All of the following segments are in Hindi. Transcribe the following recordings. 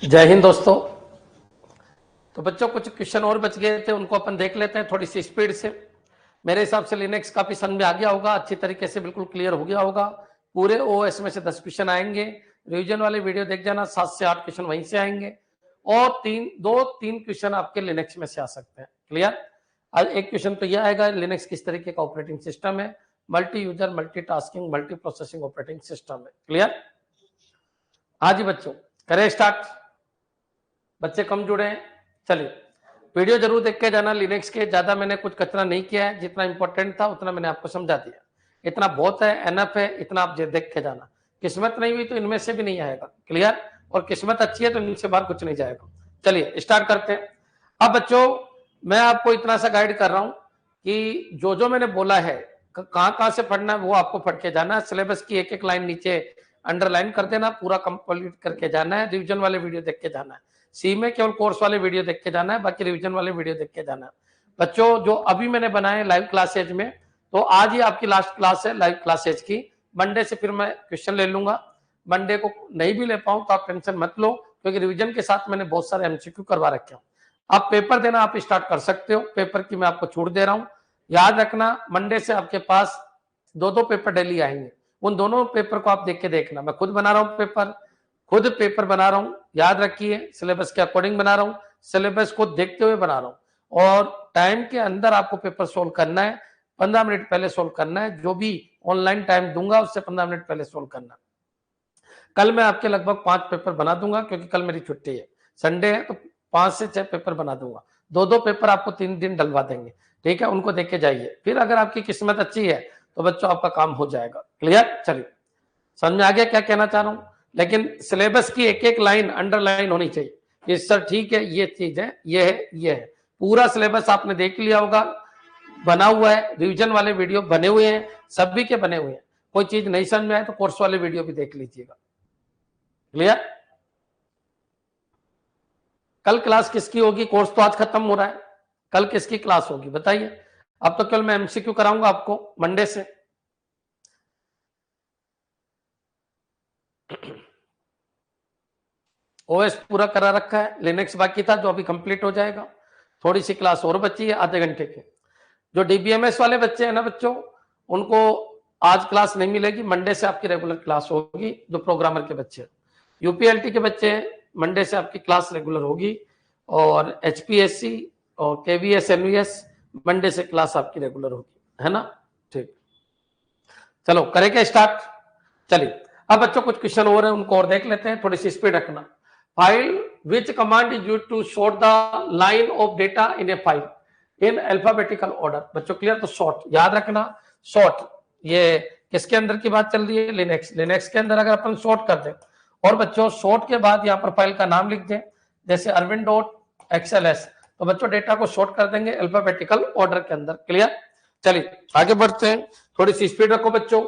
जय हिंद दोस्तों। तो बच्चों कुछ क्वेश्चन और बच गए थे, उनको अपन देख लेते हैं थोड़ी सी स्पीड से। मेरे हिसाब से लिनक्स काफी समझ में आ गया होगा, अच्छी तरीके से बिल्कुल क्लियर हो गया होगा। पूरे ओएस में से 10 क्वेश्चन आएंगे। रिवीजन वाले वीडियो देख जाना, 7 से 8 क्वेश्चन वहीं से आएंगे और 3 क्वेश्चन आपके लिनक्स में से आ सकते हैं। क्लियर? आज एक क्वेश्चन तो यह आएगा, लिनक्स किस तरीके का ऑपरेटिंग सिस्टम है, multi user multi tasking multi processing operating system है। क्लियर? हाँ जी बच्चों, करें स्टार्ट। बच्चे कम जुड़े हैं, चलिए वीडियो जरूर देख के जाना। लिनक्स के ज्यादा मैंने कुछ कचरा नहीं किया है, जितना इंपॉर्टेंट था उतना मैंने आपको समझा दिया। इतना बहुत है, एनफ है, इतना आप देख के जाना। किस्मत नहीं हुई तो इनमें से भी नहीं आएगा। क्लियर? और किस्मत अच्छी है तो इनसे बाहर कुछ नहीं जाएगा। चलिए स्टार्ट करते हैं। अब बच्चों मैं आपको इतना सा गाइड कर रहा हूं कि जो जो मैंने बोला है कहां कहां से पढ़ना है वो आपको पढ़ के जाना है। सिलेबस की एक एक लाइन नीचे अंडरलाइन कर देना, पूरा कंप्लीट करके जाना है। रिविजन वाले वीडियो देख के जाना है। सी में केवल कोर्स वाले वीडियो देख के जाना है, बाकी रिवीजन वाले वीडियो देख के जाना है। बच्चों जो अभी मैंने बनाए लाइव क्लासेज में, तो आज ही आपकी लास्ट क्लास है लाइव क्लासेज की। मंडे से फिर मैं क्वेश्चन ले लूंगा। मंडे को नहीं भी ले पाऊं तो आप टेंशन मत लो, क्योंकि रिवीजन के साथ मैंने बहुत सारे एमसीक्यू करवा रखे हैं। आप पेपर देना आप स्टार्ट कर सकते हो, पेपर की मैं आपको छूट दे रहा हूं। याद रखना मंडे से आपके पास 2-2 पेपर डेली आएंगे। उन दोनों पेपर को आप देख के देखना। मैं खुद बना रहा हूं पेपर, खुद पेपर बना रहा हूं, याद रखिए सिलेबस के अकॉर्डिंग बना रहा हूं, सिलेबस को देखते हुए बना रहा हूं। और टाइम के अंदर आपको पेपर सोल्व करना है, 15 मिनट पहले सोल्व करना है। जो भी ऑनलाइन टाइम दूंगा उससे 15 मिनट पहले सोल्व करना। कल मैं आपके लगभग 5 पेपर बना दूंगा, क्योंकि कल मेरी छुट्टी है, संडे है, तो 5 से 6 पेपर बना दूंगा। 2-2 पेपर आपको 3 दिन डलवा देंगे। ठीक है, उनको देख के जाइए। फिर अगर आपकी किस्मत अच्छी है तो बच्चों आपका काम हो जाएगा। क्लियर? चलिए समझ में आ गया क्या कहना चाह रहा हूं? लेकिन सिलेबस की एक एक लाइन अंडरलाइन होनी चाहिए कि सर ठीक है, ये चीज है, ये है, ये है। पूरा सिलेबस आपने देख लिया होगा, बना हुआ है। रिवीजन वाले वीडियो बने हुए हैं, सभी के बने हुए हैं। कोई चीज नहीं समझ में आए तो कोर्स वाले वीडियो भी देख लीजिएगा। क्लियर? कल क्लास किसकी होगी? कोर्स तो आज खत्म हो रहा है, कल किसकी क्लास होगी बताइए। अब तो केवल मैं एमसीक्यू कराऊंगा आपको मंडे से। ओएस पूरा करा रखा है, लिनक्स बाकी था जो अभी कंप्लीट हो जाएगा। थोड़ी सी क्लास और बची है आधे घंटे की। जो डीबीएमएस वाले बच्चे हैं ना बच्चों, उनको आज क्लास नहीं मिलेगी, मंडे से आपकी रेगुलर क्लास होगी। जो प्रोग्रामर के बच्चे, यूपीएलटी के बच्चे हैं, मंडे से आपकी क्लास रेगुलर होगी। और एचपीएससी और केवीएस एनवीएस मंडे से क्लास आपकी रेगुलर होगी, है ना? ठीक, चलो करेंगे स्टार्ट। चलिए अब बच्चों कुछ क्वेश्चन और है, उनको और देख लेते हैं, थोड़ी सी स्पीड रखना। File which command is used to sort the line of data in a file in alphabetical order. बच्चों क्लियर? तो सॉर्ट याद रखना। सॉर्ट ये किसके अंदर की बात चल रही है? लिनक्स। लिनक्स के अंदर अगर अपन सॉर्ट कर दें, और बच्चों सॉर्ट के बाद यहाँ पर फाइल का नाम लिख दें, जैसे अरविंद डॉट एक्सएलएस, तो बच्चों डेटा को सॉर्ट कर देंगे अल्फाबेटिकल ऑर्डर के अंदर। क्लियर? चलिए आगे बढ़ते हैं, थोड़ी सी स्पीड रखो बच्चों।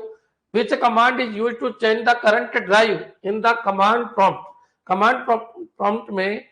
Which command is used to change the current drive in the command prompt? Command prompt में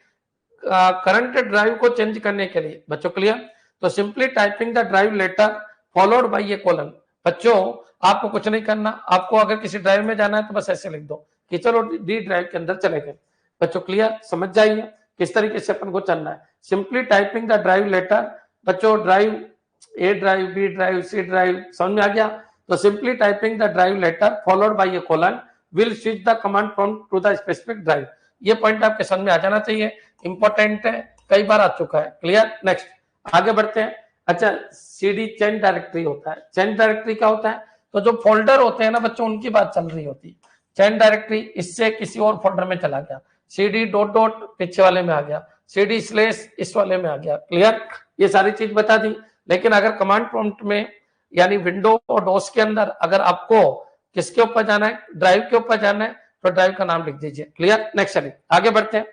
करंट ड्राइव को चेंज करने के लिए बच्चों क्लियर? तो simply typing the drive letter followed by a colon. बच्चों आपको कुछ नहीं करना, आपको अगर किसी ड्राइव में जाना है तो बस ऐसे लिख दो कि चलो डी ड्राइव के अंदर चले गए। बच्चों क्लियर? समझ जाइए किस तरीके से अपन को चलना है। Simply typing the drive letter. बच्चों drive A drive, B drive, C drive, समझ में आ गया? तो simply typing the drive letter followed by a colon will switch the command prompt to the specific drive. ये पॉइंट आपके समझ में आ जाना चाहिए, इंपॉर्टेंट है, कई बार आ चुका है। क्लियर? नेक्स्ट आगे बढ़ते हैं। अच्छा, सीडी चेंज डायरेक्टरी होता है। चेंज डायरेक्टरी क्या होता है? तो जो फोल्डर होते हैं ना बच्चों, उनकी बात चल रही होती है। चेंज डायरेक्टरी इससे किसी और फोल्डर में चला गया, सीडी डॉट डॉट पीछे वाले में आ गया, सीडी स्लेश इस वाले में आ गया। क्लियर? ये सारी चीज बता दी। लेकिन अगर कमांड प्रॉम्प्ट में यानी विंडो और डोस के अंदर अगर आपको किसके ऊपर जाना है, ड्राइव के ऊपर जाना है, तो ड्राइव का नाम लिख दीजिए। क्लियर? नेक्स्ट चलिए आगे बढ़ते हैं।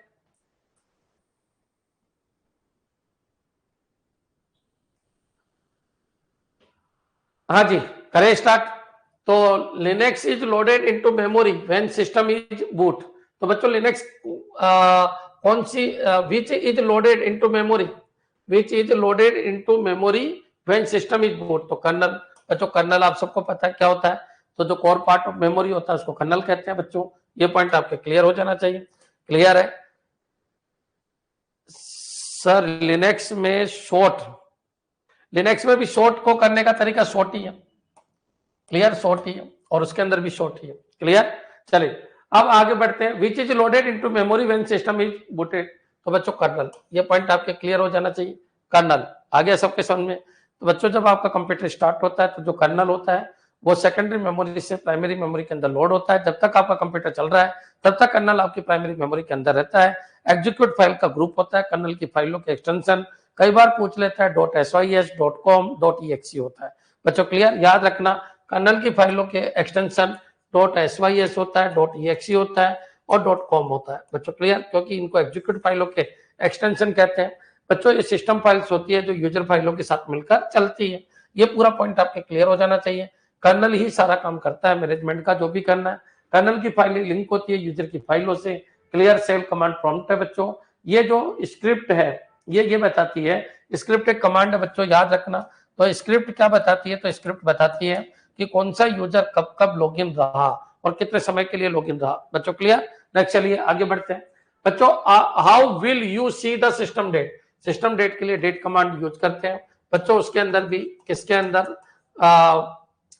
हाँ जी करें स्टार्ट। तो Linux is loaded into memory when system is boot. तो बच्चों लिनक्स कौन सी which is loaded into memory, which is loaded into memory when system is boot. तो कर्नल। बच्चों कर्नल आप सबको पता है क्या होता है? तो जो कोर पार्ट ऑफ मेमोरी होता है उसको कर्नल कहते हैं बच्चों। ये पॉइंट आपके क्लियर हो जाना चाहिए। क्लियर है? सर लिनक्स में शॉर्ट, लिनक्स में भी शॉर्ट को करने का तरीका शॉर्ट ही है, क्लियर, शॉर्ट ही है, और उसके अंदर भी शॉर्ट ही है, क्लियर। चलिए अब आगे बढ़ते हैं। विच is loaded into memory when system is booted, तो बच्चों कर्नल, ये पॉइंट आपके क्लियर हो जाना चाहिए। कर्नल आ गया सबके समझ में। तो बच्चों जब आपका कंप्यूटर स्टार्ट होता है तो जो कर्नल होता है वो सेकेंडरी मेमोरी से प्राइमरी मेमोरी के अंदर लोड होता है। जब तक आपका कंप्यूटर चल रहा है तब तक कर्नल आपकी प्राइमरी मेमोरी के अंदर रहता है। एग्जीक्यूट फाइल का ग्रुप होता है, कर्नल की फाइलों के एक्सटेंशन कई बार पूछ लेता है .sys, .com, .exe होता है। बच्चों क्लियर, याद रखना कर्नल की फाइलों के एक्सटेंशन .sys होता है, .exe होता है और .com होता है। बच्चों क्लियर, क्योंकि इनको एग्जीक्यूट फाइलों के एक्सटेंशन कहते हैं। बच्चों ये सिस्टम फाइल्स होती है जो यूजर फाइलों के साथ मिलकर चलती है। ये पूरा पॉइंट आपके क्लियर हो जाना चाहिए। कर्नल ही सारा काम करता है मैनेजमेंट का, जो भी करना है। कर्नल की फाइलें लिंक होती है यूजर की फाइलों से। क्लियर, सेल कमांड प्रॉम्प्ट है बच्चों। ये जो स्क्रिप्ट है ये बताती है, स्क्रिप्ट एक कमांड है बच्चों, याद रखना। तो स्क्रिप्ट क्या बताती है, तो स्क्रिप्ट बताती है कि कौन सा यूजर कब कब लॉगिन रहा और कितने समय के लिए लॉगिन रहा। बच्चों क्लियर, नेक्स्ट चलिए आगे बढ़ते हैं। बच्चों how will you see the system date, system date के लिए डेट कमांड यूज करते हैं बच्चों। उसके अंदर भी किसके अंदर,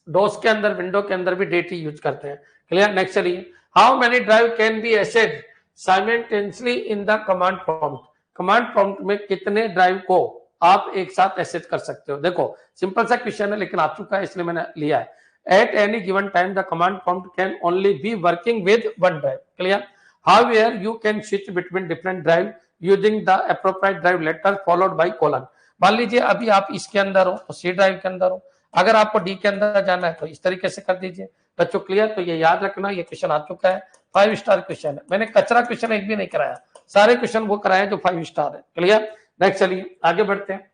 डोस के अंदर, विंडो के अंदर भी डेट ही यूज करते हैं। क्लियर, नेक्स्ट चलिए। How many drive can be asset simultaneously in the command prompt, command prompt में कितने ड्राइव को आप एक साथ एसेट कर सकते हो। देखो सिंपल सा क्वेश्चन है लेकिन आ चुका है इसलिए मैंने लिया है। At any given time the command prompt can only be working with one drive. Clear, however you can switch between different drive using the appropriate drive letter followed by colon. मान लीजिए अभी आप इसके अंदर हो तो सी ड्राइव के अंदर हो, अगर आपको डी के अंदर जाना है तो इस तरीके से कर दीजिए। बच्चों क्लियर, तो ये याद रखना, ये क्वेश्चन आ चुका है, 5 स्टार क्वेश्चन है। मैंने कचरा क्वेश्चन एक भी नहीं कराया, सारे क्वेश्चन वो कराए जो 5 स्टार है। क्लियर, नेक्स्ट चलिए आगे बढ़ते हैं।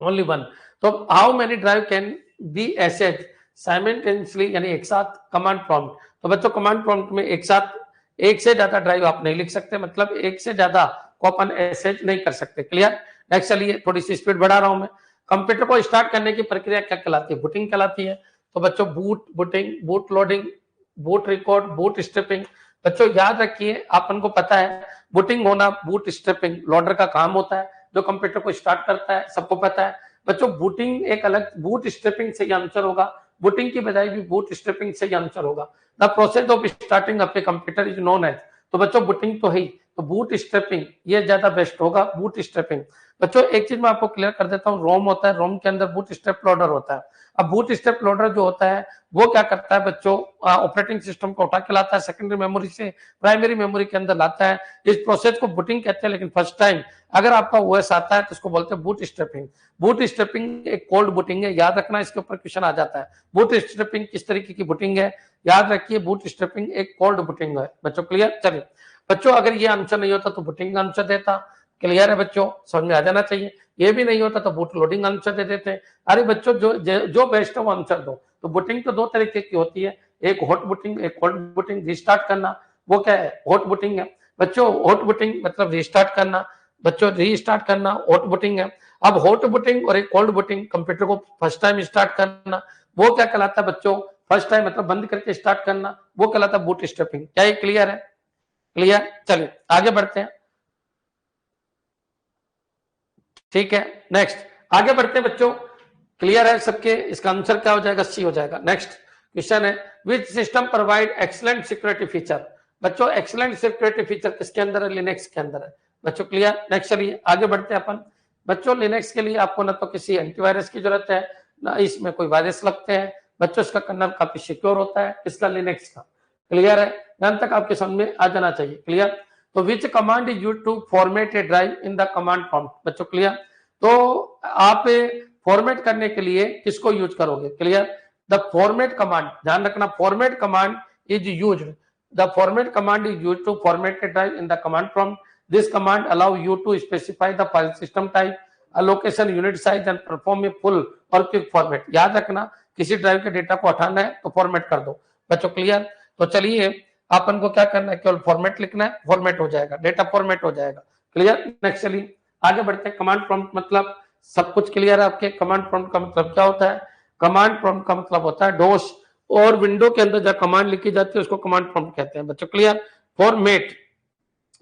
ओनली वन, तो how many drive can be asset simultaneously, यानी एक साथ कमांड प्रॉम्प्ट। तो बच्चों कमांड प्रॉम्प्ट में एक साथ एक से ज्यादा ड्राइव आप नहीं लिख सकते, मतलब एक से ज्यादा को अपन एसेड नहीं कर सकते। क्लियर, नेक्स्ट चलिए, थोड़ी सी स्पीड बढ़ा रहा हूं मैं। कंप्यूटर को स्टार्ट करने की प्रक्रिया क्या कहलाती है, बूटिंग कहलाती है। तो बच्चों boot, booting, boot loading, boot record, boot stripping. बच्चों याद रखिए, अपन को पता है बूटिंग होना, बूट स्ट्रिपिंग लोडर का काम होता है जो कंप्यूटर को स्टार्ट करता है, सबको पता है। बच्चों बूटिंग एक अलग, बूट स्ट्रिपिंग से आंसर होगा, बूटिंग की बजाय भी बूट स्ट्रिपिंग से आंसर होगा। The process of starting up a computer is known as, तो बच्चों बूटिंग तो है, तो बूट स्ट्रिपिंग ये ज्यादा बेस्ट होगा, बूट स्ट्रिपिंग। बच्चों एक चीज मैं आपको क्लियर कर देता हूँ, रोम होता है, रोम के अंदर बूट स्ट्रैप लोडर होता है। अब बूट स्ट्रैप लोडर जो होता है वो क्या करता है बच्चों, ऑपरेटिंग सिस्टम को उठा के लाता है सेकेंडरी मेमोरी से प्राइमरी मेमोरी के अंदर लाता है। इस प्रोसेस को बूटिंग कहते हैं, लेकिन फर्स्ट टाइम अगर आपका ओएस आता है तो उसको बोलते हैं बूट स्ट्रैपिंग। बूट स्ट्रैपिंग एक कोल्ड बूटिंग है, याद रखना, इसके ऊपर क्वेश्चन आ जाता है। बूट स्ट्रैपिंग किस तरीके की बूटिंग है, याद रखिए, बूट स्ट्रैपिंग एक कोल्ड बूटिंग है। बच्चों क्लियर, चलिए बच्चों अगर ये आंसर नहीं होता तो बूटिंग आंसर देता। क्लियर है बच्चों, समझ में आ जाना चाहिए। ये भी नहीं होता तो बूट लोडिंग आंसर दे देते। अरे बच्चों जो बेस्ट है वो आंसर दो। तो बूटिंग तो दो तरीके की होती है, एक हॉट बूटिंग, एक कोल्ड बूटिंग। रिस्टार्ट करना वो क्या है, हॉट बूटिंग है बच्चों। हॉट बूटिंग मतलब रिस्टार्ट करना, बच्चों रीस्टार्ट करना हॉट बूटिंग है। अब हॉट बूटिंग और एक कोल्ड बूटिंग, कंप्यूटर को फर्स्ट टाइम स्टार्ट करना वो क्या कहलाता है बच्चों, फर्स्ट टाइम मतलब बंद करके स्टार्ट करना वो कहलाता है बूट स्ट्रैपिंग। क्या ये क्लियर है? क्लियर, चलिए आगे बढ़ते हैं। ठीक है, नेक्स्ट आगे बढ़ते हैं बच्चों। क्लियर है सबके, इसका आंसर क्या हो जाएगा, सी हो जाएगा। नेक्स्ट क्वेश्चन है, which system provide excellent security feature. बच्चों एक्सीलेंट सिक्योरिटी फीचर किसके अंदर है, लिनक्स के अंदर है। बच्चों क्लियर, नेक्स्ट चलिए आगे बढ़ते हैं अपन। बच्चों लिनक्स के लिए आपको ना तो किसी एंटीवायरस की जरूरत है ना इसमें कोई वायरस लगते हैं। बच्चों इसका कर्नल काफी सिक्योर होता है, इसका लिनक्स का। क्लियर है, यहाँ तक आपके समझ में आ जाना चाहिए। क्लियर, तो which command is used to format a drive in the command prompt. बच्चों क्लियर, तो आप फॉर्मेट करने के लिए किसको यूज करोगे। क्लियर, द फॉर्मेट कमांड, ध्यान रखना, format command is used, the format command is used to format a drive in the command prompt. This command allow you to specify the file system type, location, unit size and perform a full or quick format. याद रखना, किसी ड्राइव के डेटा को हटाना है तो फॉर्मेट कर दो। बच्चों क्लियर, तो चलिए अपन को क्या करना है, केवल फॉर्मेट लिखना है, फॉर्मेट हो जाएगा, डेटा फॉर्मेट हो जाएगा। क्लियर, नेक्स्ट चलिए आगे बढ़ते हैं। कमांड प्रॉम्प्ट मतलब सब कुछ क्लियर है आपके। कमांड प्रॉम्प्ट का मतलब क्या होता है, कमांड प्रॉम्प्ट का मतलब होता है डोस और विंडो के अंदर जब कमांड लिखी जाती है उसको कमांड प्रॉम्प्ट कहते हैं। बच्चों clear, format,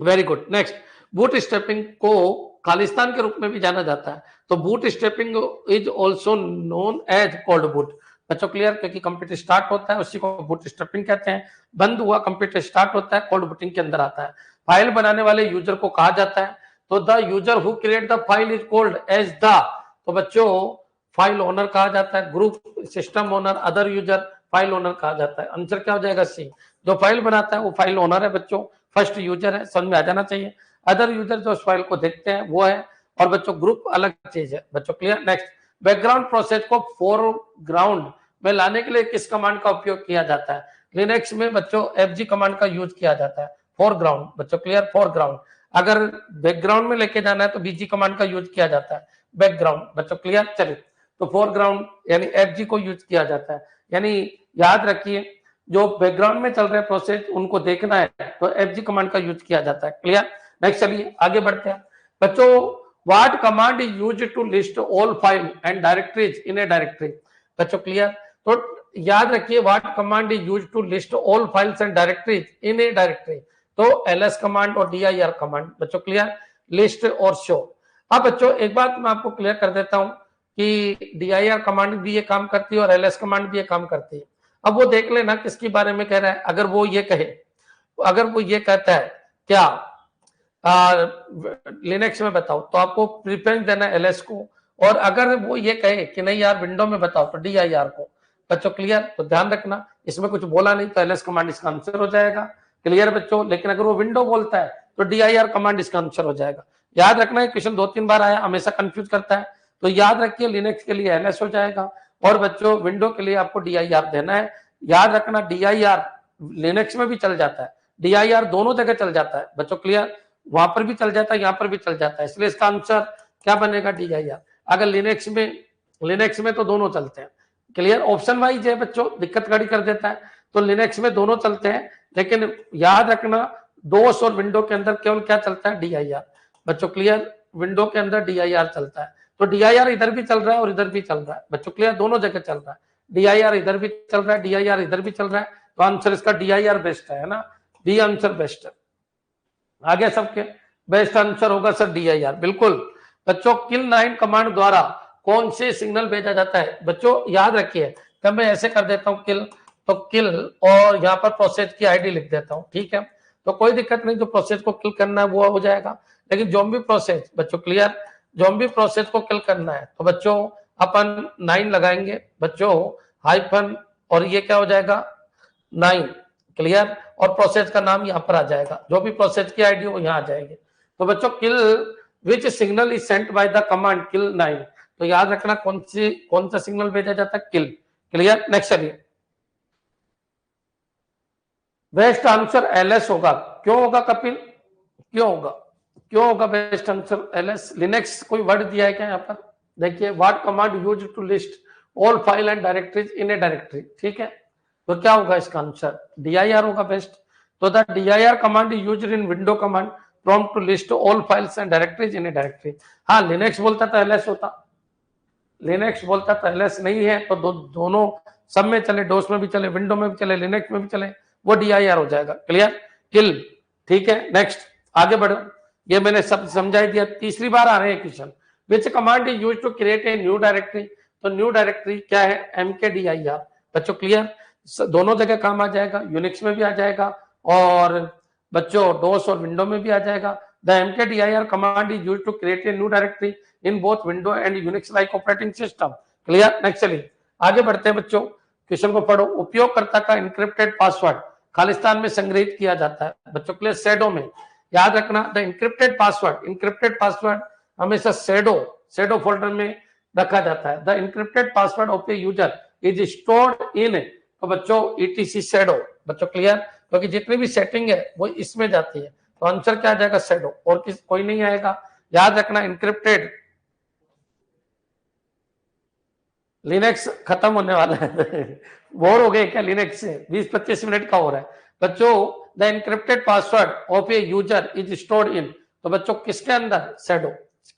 very good. Next, boot stepping को खालिस्तान के रूप में भी जाना जाता है। तो boot stepping is also known as cold boot. बच्चों क्लियर, क्योंकि कंप्यूटर स्टार्ट होता है उसी को बूट स्टेपिंग कहते हैं। बंद हुआ कंप्यूटर स्टार्ट होता है, कोल्ड बूटिंग के अंदर आता है। फाइल बनाने वाले यूजर को कहा जाता है, तो the user who create the file is called as the, तो बच्चों फाइल ओनर कहा जाता है। Group system owner, other user file owner कहा जाता है। आंसर क्या हो जाएगा? सी। जो फाइल बनाता है वो फाइल ओनर है बच्चों, फर्स्ट यूजर है, समझ में आ जाना चाहिए। अदर यूजर जो उस फाइल को देखते हैं वो है, और बच्चों ग्रुप अलग चीज है। बच्चों क्लियर। नेक्स्ट, बैकग्राउंड प्रोसेस को फोरग्राउंड में लाने के लिए किस कमांड का उपयोग किया जाता है? लिनक्स में बच्चों एफजी कमांड का यूज किया जाता है। फोरग्राउंड, बच्चों क्लियर, फोरग्राउंड। अगर बैकग्राउंड में लेके जाना है तो बीजी कमांड का यूज किया जाता है, बैकग्राउंड। बच्चों क्लियर। चलिए, तो फोरग्राउंड यानी एफजी को यूज किया जाता है। यानी याद रखिए, जो बैकग्राउंड में चल रहे प्रोसेस उनको देखना है तो एफजी कमांड का यूज किया जाता है। क्लियर। नेक्स्ट चलिए आगे बढ़ते हैं बच्चों। What command is used to list all file and directories in a directory? बच्चों क्लियर। तो याद रखिए, what command is used to list all files and directories in a directory? तो एलएस कमांड और डीआईआर कमांड। बच्चों क्लियर, लिस्ट और शो। अब बच्चों एक बात मैं आपको क्लियर कर देता हूं कि डीआईआर कमांड भी ये काम करती है और एलएस कमांड भी ये काम करती है। अब वो देख लेना किसके बारे में कह रहा है। अगर वो ये कहे, अगर वो ये कहता है क्या लिनक्स में बताओ, तो आपको प्रेफरेंस देना एलएस को। और अगर वो ये कहे कि नहीं यार विंडो में बताओ, तो डीआईआर को। बच्चों क्लियर। तो ध्यान रखना, इसमें कुछ बोला नहीं तो एलएस कमांड इसका आंसर हो जाएगा। क्लियर बच्चों। लेकिन अगर वो विंडो बोलता है तो डीआईआर कमांड इसका आंसर हो जाएगा। याद रखना है, क्वेश्चन 2-3 बार आया, हमेशा कंफ्यूज करता है। तो याद रखिए, लिनक्स के लिए एलएस हो जाएगा और बच्चों विंडो के लिए आपको डीआईआर देना है। याद रखना, डीआईआर लिनक्स में भी चल जाता है, डीआईआर दोनों जगह चल जाता है। बच्चों क्लियर, वहां पर भी चल जाता है, यहाँ पर भी चल जाता है, इसलिए इसका आंसर क्या बनेगा? डीआईआर। अगर लिनक्स में तो दोनों चलते हैं। क्लियर। ऑप्शन वाइज है बच्चों, दिक्कत खड़ी कर देता है। तो लिनक्स में दोनों चलते हैं, लेकिन याद रखना डोस और विंडो के अंदर केवल क्या चलता है? डीआईआर। बच्चों क्लियर, विंडो के अंदर डीआईआर चलता है। तो डीआईआर इधर भी चल रहा है और इधर भी चल रहा है। बच्चों क्लियर, दोनों जगह चल रहा है। डीआईआर इधर भी चल रहा है, डीआईआर इधर भी चल रहा है। तो आंसर इसका डीआईआर बेस्ट है ना? डी आंसर बेस्ट है। आगे सबके बेस्ट आंसर होगा सर डीआईआर, बिल्कुल। बच्चों किल 9 कमांड द्वारा कौन से सिग्नल भेजा जाता है? बच्चों याद रखिए, तब मैं ऐसे कर देता हूं किल, तो किल और यहाँ पर प्रोसेस की आईडी लिख देता हूं, ठीक है। तो कोई दिक्कत नहीं, जो प्रोसेस को किल करना है वो हो जाएगा। लेकिन ज़ॉम्बी प्रोसेस, बच्चों क्लियर, ज़ॉम्बी प्रोसेस को किल करना है तो बच्चों अपन 9 लगाएंगे बच्चों, हाइफन, और ये क्या हो जाएगा? 9। क्लियर। और प्रोसेस का नाम यहाँ पर आ जाएगा, जो भी प्रोसेस की आईडी वो यहाँ आ जाएगी। तो बच्चों kill which signal is sent by the command kill 9? तो याद रखना कौन सा सिग्नल भेजा जाता है? किल। क्लियर। नेक्स्ट चलिए, बेस्ट आंसर एलएस होगा। क्यों होगा कपिल? क्यों होगा बेस्ट आंसर एलएस? लिनक्स कोई वर्ड दिया है क्या यहाँ पर? देखिए, what command use to list all file and directories in a directory, ठीक है। तो क्या होगा इसका आंसर? डीआईआर होगा बेस्ट। तो the DIR command is used in window command prompt to list all files and directories in a directory. हाँ, लिनक्स बोलता तो एलएस होता, लिनक्स बोलता तो एलएस नहीं है। तो दोनों सब में चले, डोस में भी चले, विंडो में भी चले, लिनक्स में भी चले, वो डीआईआर हो जाएगा। क्लियर, किल, ठीक है। नेक्स्ट आगे बढ़ो, ये मैंने सब समझा दिया। तीसरी बार आ रहे हैं question, which command is used to create a new directory? तो न्यू डायरेक्टरी क्या है? mkdir। बच्चों क्लियर, दोनों जगह काम आ जाएगा, यूनिक्स में भी आ जाएगा और बच्चों डोस और विंडो में भी आ जाएगा। The mkdir command is used to create a new directory in both window and Unix like operating system. Clear. Next चलिए आगे बढ़ते हैं बच्चों, क्वेश्चन को पढ़ो। उपयोगकर्ता का इंक्रिप्टेड पासवर्ड खालिस्तान में संग्रहित किया जाता है। बच्चों क्लियर, शैडो में। याद रखना, द इंक्रिप्टेड पासवर्ड हमेशा शैडो फोल्डर में रखा जाता है। The encrypted password of a user is stored in, तो बच्चों ईटीसी शैडो। बच्चों क्लियर, क्योंकि जितनी भी सेटिंग है वो इसमें जाती है। तो आंसर क्या आ जाएगा? शैडो, और कोई नहीं आएगा। याद रखना, इंक्रिप्टेड। लिनक्स खत्म होने वाला है बोर हो गए क्या लिनक्स से? 20-25 मिनट का हो रहा है बच्चों। The encrypted password of a user is stored in, तो बच्चों किसके अंदर? शैडो।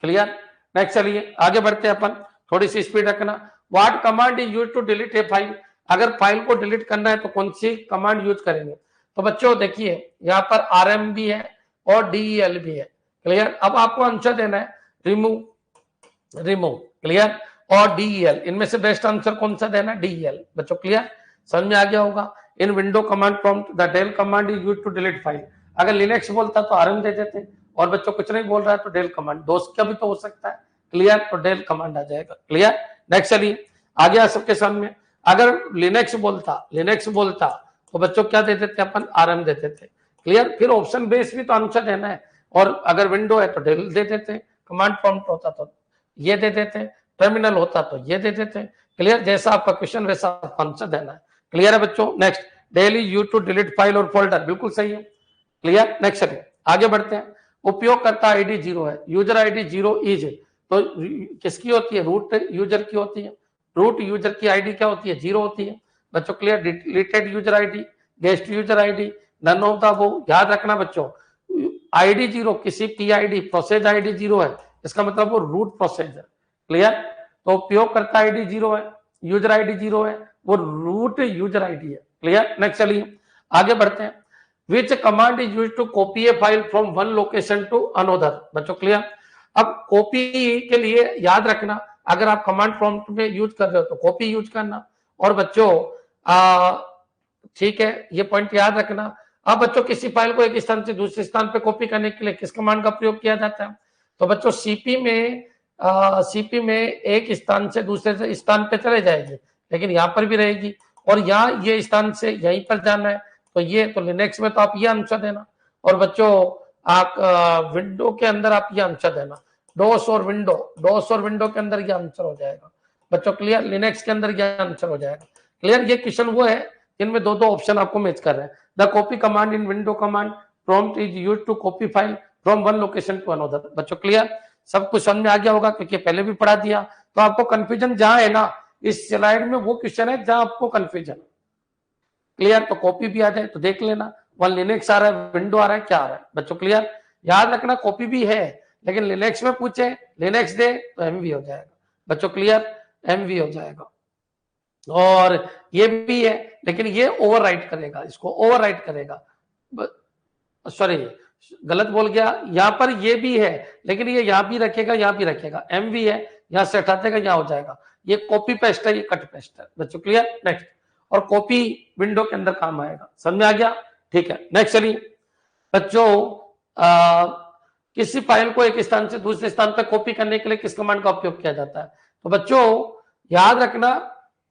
क्लियर। नेक्स्ट चलिए आगे बढ़ते हैं अपन, थोड़ी सी स्पीड रखना। What command is used to delete a file? अगर फाइल को डिलीट करना है तो कौन सी कमांड यूज करेंगे? तो बच्चों देखिए, यहाँ पर rm भी है और del भी है। क्लियर। अब आपको आंसर देना है रिमूव, क्लियर, और डीईएल, इनमें से बेस्ट आंसर कौन सा देना है? डीईएल। बच्चों क्लियर, समझ में आ गया होगा। In window command prompt the del command is used to delete file. अगर लिनक्स बोलता तो आरएम दे देते, और बच्चों कुछ नहीं बोल रहा है तो डेल कमांड, दोस्त का भी तो हो सकता है, क्लियर, तो डेल कमांड आ जाएगा, क्लियर। नेक्स्ट चलिए आ गया सबके सामने। अगर लिनक्स बोलता तो बच्चों क्या देते थे अपन? आरएम देते थे, क्लियर। फिर ऑप्शन बेस भी तो आंसर देना है, और अगर विंडो है तो डेल दे देते, कमांड प्रॉम्प्ट होता तो ये दे देते, टर्मिनल होता तो ये दे देते, क्लियर। जैसा आपका क्वेश्चन वैसा आंसर देना है, क्लियर है बच्चों। Next, daily use to delete file और फोल्डर, बिल्कुल सही है, क्लियर। नेक्स्ट चलिए आगे बढ़ते हैं। उपयोगकर्ता आईडी 0 है, यूजर आईडी 0 इज, तो किसकी होती है? रूट यूजर की होती है। रूट यूजर की आईडी क्या होती है? 0 होती है बच्चों, clear. Deleted user ID, guest user ID, none of the above. याद रखना बच्चों, आईडी 0 किसी पीआईडी प्रोसेस आईडी 0 है, इसका मतलब वो रूट प्रोसेस है, क्लियर। तो उपयोगकर्ता आईडी 0 है, यूजर आईडी 0 है, वो रूट यूजर आईडी है, क्लियर। नेक्स्ट चलिए आगे बढ़ते हैं। Which command is use to copy a file from one location to another, बच्चों क्लियर। अब कॉपी के लिए याद रखना, अगर आप कमांड प्रॉम्प्ट में यूज कर रहे हो तो कॉपी यूज करना, और बच्चों ठीक है, ये पॉइंट याद रखना। अब बच्चों किसी फाइल को एक स्थान से दूसरे स्थान पे कॉपी करने के लिए किस कमांड का प्रयोग किया जाता है? तो बच्चों सीपी में एक स्थान से दूसरे स्थान पे चले जाएगी, लेकिन यहाँ पर भी रहेगी, और यहाँ ये स्थान से यहीं पर जाना है, तो ये तो लिनक्स में तो आप ये आंसर देना, और बच्चों आप विंडो के अंदर आप ये आंसर देना, डोस और विंडो के अंदर ये आंसर हो जाएगा बच्चों, क्लियर। लिनक्स के अंदर ये आंसर हो जाएगा, क्लियर। ये क्वेश्चन वो है जिनमें दो ऑप्शन आपको मैच कर रहे हैं। The copy command in window command prompt is used to copy file from one location to another, बच्चों क्लियर। सब कुछ समझ में आ गया होगा, क्योंकि पहले भी पढ़ा दिया। तो आपको कंफ्यूजन जहां है ना, इस स्लाइड में वो क्वेश्चन है जहां आपको कंफ्यूजन, क्लियर। तो कॉपी भी आ जाए तो देख लेना, वन लिनक्स आ रहा है, विंडो आ रहा है, क्या आ रहा है बच्चों, क्लियर। याद रखना कॉपी भी है, लेकिन लिनक्स में पूछे लिनक्स दे तो एमवी हो जाएगा बच्चों, क्लियर, एमवी हो जाएगा। और ये भी है, लेकिन ये ओवरराइट करेगा, इसको ओवरराइट करेगा, सॉरी गलत बोल गया, यहां पर ये भी है, लेकिन ये यहां भी रखेगा, यहां भी रखेगा, एमवी है, यहां से हटा देगा, यहां हो जाएगा। ये कॉपी पेस्ट है, ये कट पेस्ट है बच्चों, क्लियर। नेक्स्ट, और कॉपी विंडो के अंदर काम आएगा, समझ में आ गया, ठीक है। नेक्स्ट चलिए बच्चों, किसी फाइल को एक स्थान से दूसरे स्थान पर कॉपी करने के लिए किस कमांड का उपयोग किया जाता है? तो बच्चों याद रखना,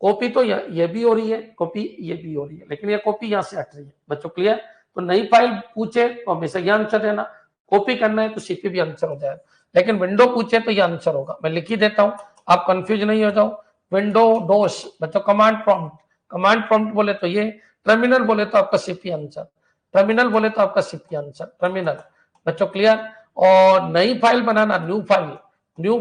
कॉपी तो ये भी हो रही है, कॉपी ये भी हो रही है, लेकिन ये कॉपी यहां से हट रही है बच्चों, क्लियर। तो नई फाइल पूछे तो हमेशा ये आंसर देना, कॉपी करना है तो सीपी भी आंसर हो जाएगा, लेकिन विंडो पूछे तो ये आंसर होगा। मैं लिख ही देता हूं, आप कंफ्यूज नहीं हो जाओ। विंडो डोस बच्चों, कमांड प्रॉम्प्ट बोले तो ये, टर्मिनल बोले तो आपका सीपी आंसर, टर्मिनल बोले तो आपका सीपी आंसर, टर्मिनल बच्चों, क्लियर। और नई फाइल बनाना, न्यू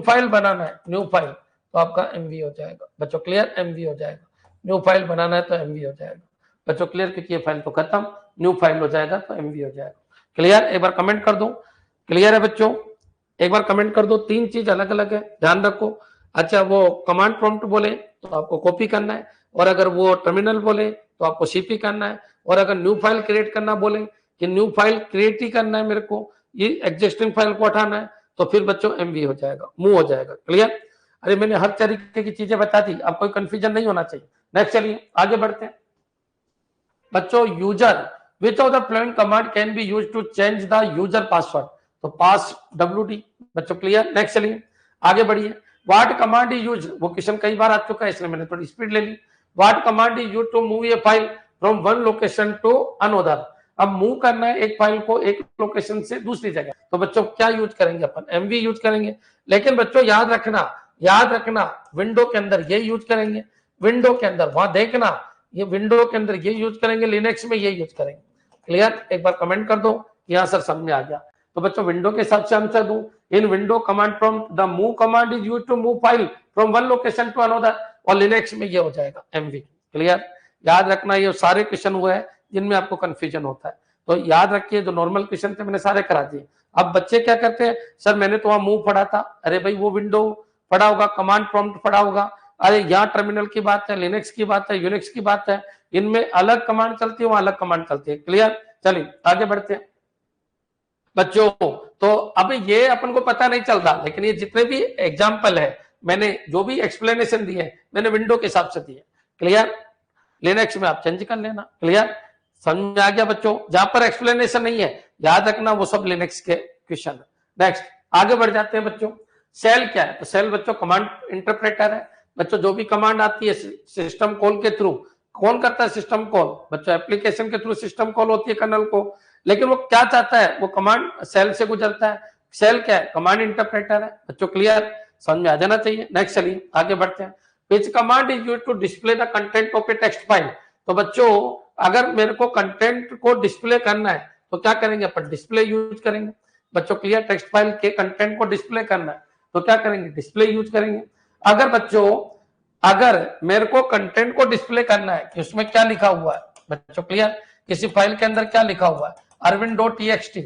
फाइल बनाना है, न्यू फाइल तो आपका एमवी हो जाएगा बच्चों, क्लियर, एमवी हो जाएगा। न्यू फाइल बनाना है तो एमवी हो जाएगा बच्चों, क्लियर, क्योंकि ये फाइल तो खत्म, न्यू फाइल हो जाएगा तो एमवी हो जाएगा, क्लियर। एक बार कमेंट कर दो, क्लियर है बच्चों, एक बार कमेंट कर दो। तीन चीज अलग अलग है, ध्यान रखो। अच्छा, वो कमांड प्रॉम्प्ट बोले तो आपको कॉपी करना है, और अगर वो टर्मिनल बोले तो आपको सीपी करना है, और अगर न्यू फाइल क्रिएट करना बोले कि न्यू फाइल क्रिएट ही करना है मेरे को, ये एग्जिस्टिंग फाइल को हटाना है, तो फिर बच्चों एमवी हो जाएगा, मूव हो जाएगा, क्लियर। अरे मैंने हर तरीके की चीजें बता दी, अब कोई कंफ्यूजन नहीं होना चाहिए। नेक्स्ट चलिए आगे बढ़ते हैं बच्चों। User, which of the following command can be used to change the user password? तो पास WD बच्चों, क्लियर। नेक्स्ट चलिए आगे बढ़िए। व्हाट कमांड इज यूज, वो क्वेश्चन कई बार आ चुका है, इसलिए मैंने थोड़ी स्पीड ले ली। What command is use to move a file from one location to another? अब मूव करना है एक फाइल को एक लोकेशन से दूसरी जगह, तो बच्चों क्या यूज करेंगे अपन? एमवी यूज करेंगे, लेकिन बच्चों याद रखना विंडो के अंदर ये यूज करेंगे, विंडो के अंदर वहां देखना, ये विंडो के अंदर ये यूज करेंगे, लिनक्स में ये यूज करेंगे, क्लियर। एक बार कमेंट कर दो, यहां सर समझ में आ गया। तो बच्चों विंडो के हिसाब से आंसर दूं, in window command prompt the move command is used to move file from one location to another, और लिनक्स में ये हो जाएगा एमवी, क्लियर। याद रखना, ये सारे क्वेश्चन हुए हैं जिनमें आपको कंफ्यूजन होता है, तो याद रखिए, जो नॉर्मल क्वेश्चन थे मैंने सारे करा दिए। अब बच्चे क्या करते हैं, सर मैंने तो वहां मूव पढ़ा था, अरे भाई वो विंडो पढ़ा होगा, कमांड प्रॉम्प्ट पढ़ा होगा, अरे यहाँ टर्मिनल की बात है, लिनक्स की बात है, यूनिक्स की बात है, इनमें अलग कमांड चलती है, वहां अलग कमांड चलती है, क्लियर। चलिए आगे बढ़ते हैं बच्चों। तो अब ये अपन को पता नहीं चल रहा, लेकिन ये जितने भी एग्जाम्पल है, मैंने जो भी एक्सप्लेनेशन दिए मैंने विंडो के हिसाब से दिए। क्लियर? लिनक्स में आप चेंज कर लेना। क्लियर? समझ में आ गया बच्चों? जहां पर एक्सप्लेनेशन नहीं है याद रखना वो सब लिनक्स के क्वेश्चन है। नेक्स्ट आगे बढ़ जाते हैं बच्चों। सेल क्या है? तो सेल बच्चों कमांड इंटरप्रेटर है। बच्चों जो भी कमांड आती है सिस्टम कॉल के थ्रू, कौन करता है सिस्टम कॉल? बच्चों एप्लीकेशन के थ्रू सिस्टम कॉल होती है कर्नल को, लेकिन वो क्या चाहता है? वो कमांड सेल से गुजरता है। सेल क्या है? कमांड इंटरप्रेटर है। बच्चों क्लियर? समझ में आ जाना चाहिए। नेक्स्ट चलिए आगे बढ़ते हैं। Which command is used to display the content of a text file? तो बच्चों अगर मेरे को कंटेंट को डिस्प्ले करना है तो क्या करेंगे अपन? डिस्प्ले यूज करेंगे। बच्चों क्लियर? टेक्स्ट फाइल के कंटेंट को डिस्प्ले करना है तो क्या करेंगे? डिस्प्ले यूज करेंगे। अगर बच्चों अगर मेरे को कंटेंट को डिस्प्ले करना है कि उसमें क्या लिखा हुआ है, बच्चों क्लियर? किसी फाइल के अंदर क्या लिखा हुआ है, arvind.txt,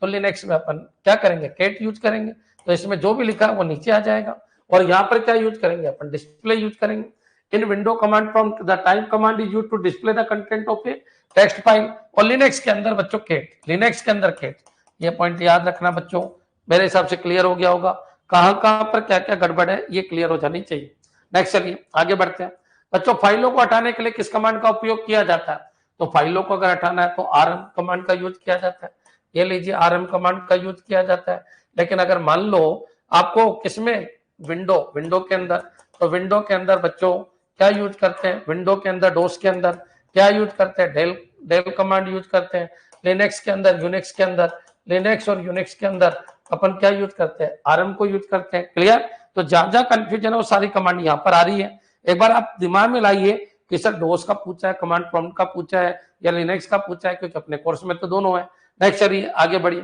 तो लिनक्स में अपन क्या करेंगे? कैट यूज करेंगे। तो इसमें जो भी लिखा है वो नीचे आ जाएगा। और यहाँ पर क्या यूज करेंगे? अपन डिस्प्ले यूज करेंगे। In window command prompt the type command is used to display the content of a text file. और लिनक्स के अंदर बच्चों कैट, लिनक्स के अंदर कैट, ये पॉइंट याद रखना बच्चों। मेरे हिसाब से क्लियर हो गया होगा। कहां पर क्या क्या गड़बड़ है ये क्लियर हो जानी चाहिए। नेक्स्ट चलिए आगे बढ़ते हैं बच्चों। फाइलों को हटाने के लिए किस कमांड का उपयोग किया जाता है? तो फाइलों को अगर हटाना है तो आरएम कमांड का यूज किया जाता है। ये लीजिए आरएम कमांड का यूज किया जाता है। लेकिन अगर मान लो आपको किसमें, विंडो के अंदर, तो विंडो के अंदर बच्चों क्या यूज करते हैं? विंडो के अंदर डोस के अंदर क्या यूज करते हैं? डेल कमांड यूज करते हैं। लिनक्स के अंदर, यूनिक्स के अंदर, लिनक्स और यूनिक्स के अंदर अपन क्या यूज करते हैं? आरएम को यूज करते हैं। क्लियर? तो जहां जहां कंफ्यूजन है वो सारी कमांड यहाँ पर आ रही है। एक बार आप दिमाग में लाइए कि सर डोस का पूछा है, कमांड प्रॉम्प्ट का पूछा है या लिनक्स का पूछा है, क्योंकि अपने कोर्स में तो दोनों है। नेक्स्ट चलिए आगे बढ़िए।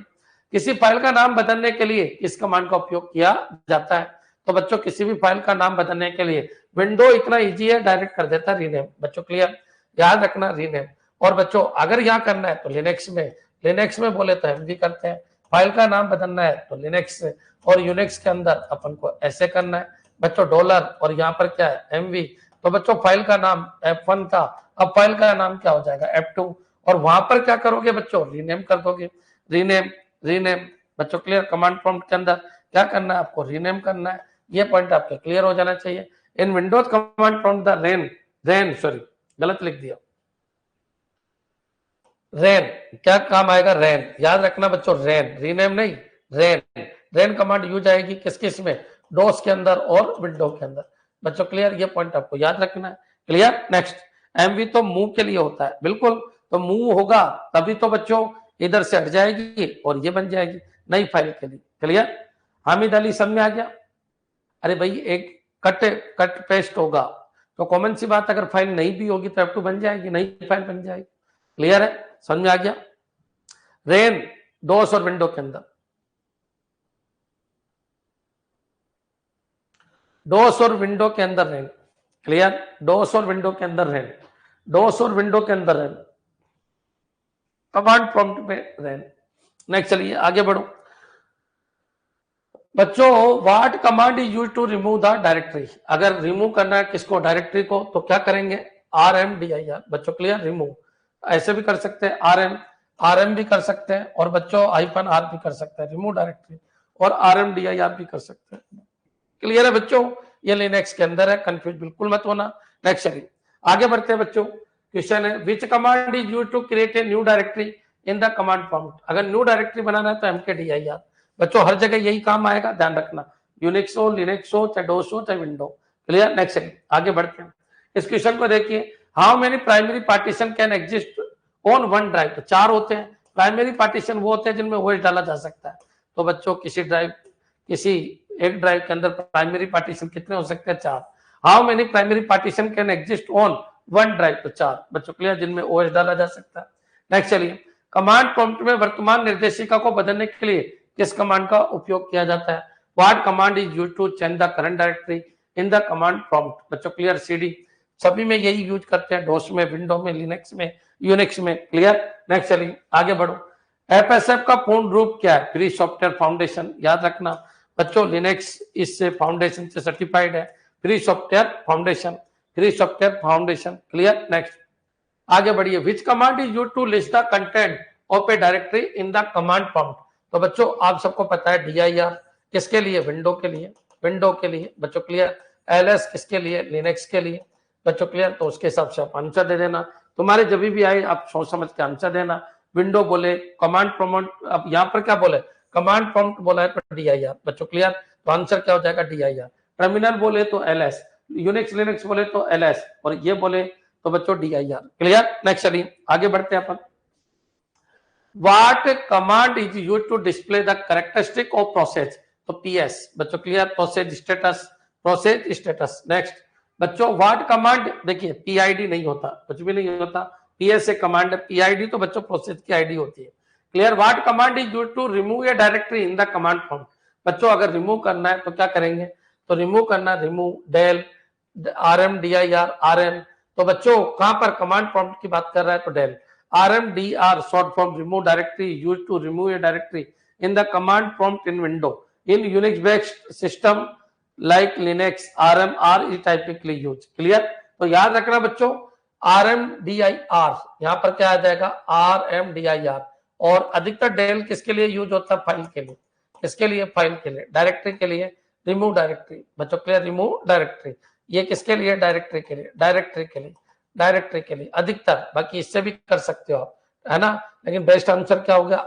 किसी फाइल का नाम बदलने के लिए किस कमांड का उपयोग किया जाता है? तो बच्चों किसी भी फाइल का नाम बदलने के लिए विंडो इतना इजी है, डायरेक्ट कर देता है रीनेम। बच्चों क्लियर? याद रखना रीनेम। और बच्चों अगर यहाँ करना है तो लिनक्स में बोले तो एमवी करते हैं। फाइल का नाम बदलना है तो लिनक्स और यूनिक्स के अंदर अपन को ऐसे करना है बच्चों, डॉलर और यहाँ पर क्या है? एमवी। तो बच्चों फाइल का नाम F1 था, अब फाइल का नाम क्या हो जाएगा? F2। और वहां पर क्या करोगे बच्चों? रीनेम कर दोगे। रीनेम बच्चों क्लियर? कमांड प्रॉम्प्ट के अंदर क्या करना है आपको? रीनेम करना है। ये पॉइंट आपके क्लियर हो जाना चाहिए। In Windows command prompt the ren sorry गलत लिख दिया, रेन क्या काम आएगा? रेन। याद रखना बच्चों, रेन, रीनेम नहीं, रेन कमांड यूज आएगी किस किस में? डोस के अंदर और विंडो के अंदर। बच्चों क्लियर? ये पॉइंट आपको याद रखना है। क्लियर? नेक्स्ट एमवी तो मूव के लिए होता है, बिल्कुल। तो मूव होगा तभी तो बच्चों इधर से हट जाएगी और ये बन जाएगी नई फाइल के लिए। क्लियर? हामिद अली समझ में आ गया? अरे भाई एक कट पेस्ट होगा तो कॉमन सी बात, अगर फाइल नहीं भी होगी तो F2 बन जाएगी, नई फाइल बन जाएगी। क्लियर है? समझ में आ गया? रेन डोस और विंडो के अंदर, डोस और विंडो के अंदर रेन। क्लियर? डोस और विंडो के अंदर रेन, डोस और विंडो के अंदर रेन, कमांड प्रॉम्प्ट में रेन। नेक्स्ट चलिए आगे बढ़ो बच्चों। What command is used to remove the directory? अगर रिमूव करना है किसको? डायरेक्टरी को, तो क्या करेंगे? RMDIR। बच्चों क्लियर? रिमूव ऐसे भी कर सकते हैं, RM भी कर सकते हैं, और बच्चों -R भी कर सकते हैं, रिमूव डायरेक्टरी, और RMDIR भी कर सकते हैं। क्लियर है बच्चों? ये लिनक्स के अंदर है, कंफ्यूज बिल्कुल मत होना। नेक्स्ट चलिए आगे बढ़ते हैं बच्चों। क्वेश्चन है which command is used to create a new directory in the command prompt? अगर न्यू डायरेक्टरी बनाना है तो MKDIR। बच्चों हर जगह यही काम आएगा, ध्यान रखना, यूनिक्स हो, लिनक्स हो, चाहे डोस हो, चाहे विंडो। क्लियर? नेक्स्ट चलिए आगे बढ़ते हैं। इस क्वेश्चन को देखिए, how many primary partition can exist on one drive? तो 4 होते हैं। प्राइमरी पार्टीशन वो होते हैं जिनमें OS डाला जा सकता है। तो बच्चों किसी एक ड्राइव के अंदर प्राइमरी पार्टीशन कितने हो सकते हैं? 4। How many primary partition can exist on one drive? तो 4 बच्चों क्लियर, जिनमें OS डाला जा सकता है। नेक्स्ट चलिए, कमांड प्रॉम्प्ट में वर्तमान निर्देशिका को बदलने के लिए किस कमांड का उपयोग किया जाता है? What command is used to change the current directory in the command prompt? बच्चों क्लियर? CD। सभी में यही यूज करते हैं, डोस में, विंडो में, लिनक्स में, यूनिक्स में। क्लियर? नेक्स्ट चलिए आगे बढ़ो। FSF का पूर्ण रूप क्या है? Free software foundation. याद रखना बच्चों, लिनक्स इससे फाउंडेशन से सर्टिफाइड है, free software foundation, free software foundation. Clear? Next आगे बढ़िए। Which command is used to list the content of a directory in the command prompt? तो बच्चों आप सबको पता है DIR किसके लिए, विंडो के लिए, विंडो के लिए बच्चों क्लियर, LS किसके लिए, लिनक्स के लिए बच्चों क्लियर। तो उसके हिसाब से आप आंसर दे देना, तुम्हारे जब भी आए आप सोच समझ के आंसर देना। विंडो बोले, कमांड प्रॉम्प्ट, अब यहाँ पर क्या बोले, कमांड प्रॉम्प्ट बोला है तो DIR बच्चों क्लियर, तो आंसर क्या हो जाएगा DIR। टर्मिनल बोले तो LS, यूनिक्स लिनक्स बोले तो LS, और ये बोले तो बच्चों DIR क्लियर। नेक्स्ट चलिए आगे बढ़ते हैं अपन। What command is used to display the characteristic of process? तो PS बच्चों clear, process status, process status. Next बच्चों व्हाट कमांड, देखिए PID नहीं होता, कुछ भी नहीं होता, PS एक कमांड है, PID तो बच्चों प्रोसेस की आईडी होती है। Clear. What command is used to remove a directory in the command prompt? बच्चों अगर रिमूव करना है तो क्या करेंगे, तो रिमूव करना, रिमूव डेल RMDIR RM। तो बच्चों कहां पर कमांड प्रॉम्प्ट की बात कर रहा है तो del. RMDR short form remove directory used to remove a directory in the command prompt in window. In Unix based system like Linux, RMR is typically used. Clear? तो याद रखना बच्चों RMDIR, यहाँ पर क्या आ जाएगा RMDIR। और अधिकतर डेल किसके लिए यूज होता है, फाइल के लिए, किसके लिए, फाइल के लिए, डायरेक्टरी के लिए, रिमूव डायरेक्टरी बच्चों क्लियर, रिमूव डायरेक्टरी। ये किसके लिए, डायरेक्टरी के लिए, डायरेक्टरी के लिए, डायरेक्टरी के लिए अधिकतर, बाकी इससे भी कर सकते हो आप, है ना। लेकिन बेस्ट आंसर क्या हो गया,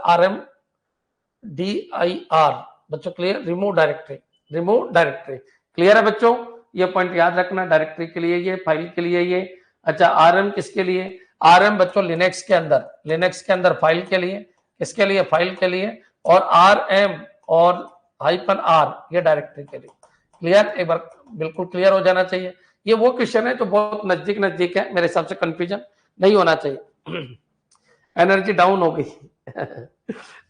RMDIR बच्चों clear, remove directory, remove directory. Clear है बच्चों, ये पॉइंट याद रखना, डायरेक्टरी के लिए ये, फाइल के लिए ये। अच्छा RM किसके लिए, RM बच्चों लिनक्स के अंदर, लिनक्स के अंदर फाइल के लिए, किसके लिए, फाइल के लिए। और RM और -R ये डायरेक्टरी के लिए। क्लियर, एक बार बिल्कुल क्लियर हो जाना चाहिए। ये वो क्वेश्चन है जो बहुत नजदीक नजदीक है, मेरे हिसाब से कंफ्यूजन नहीं होना चाहिए। एनर्जी डाउन हो गई।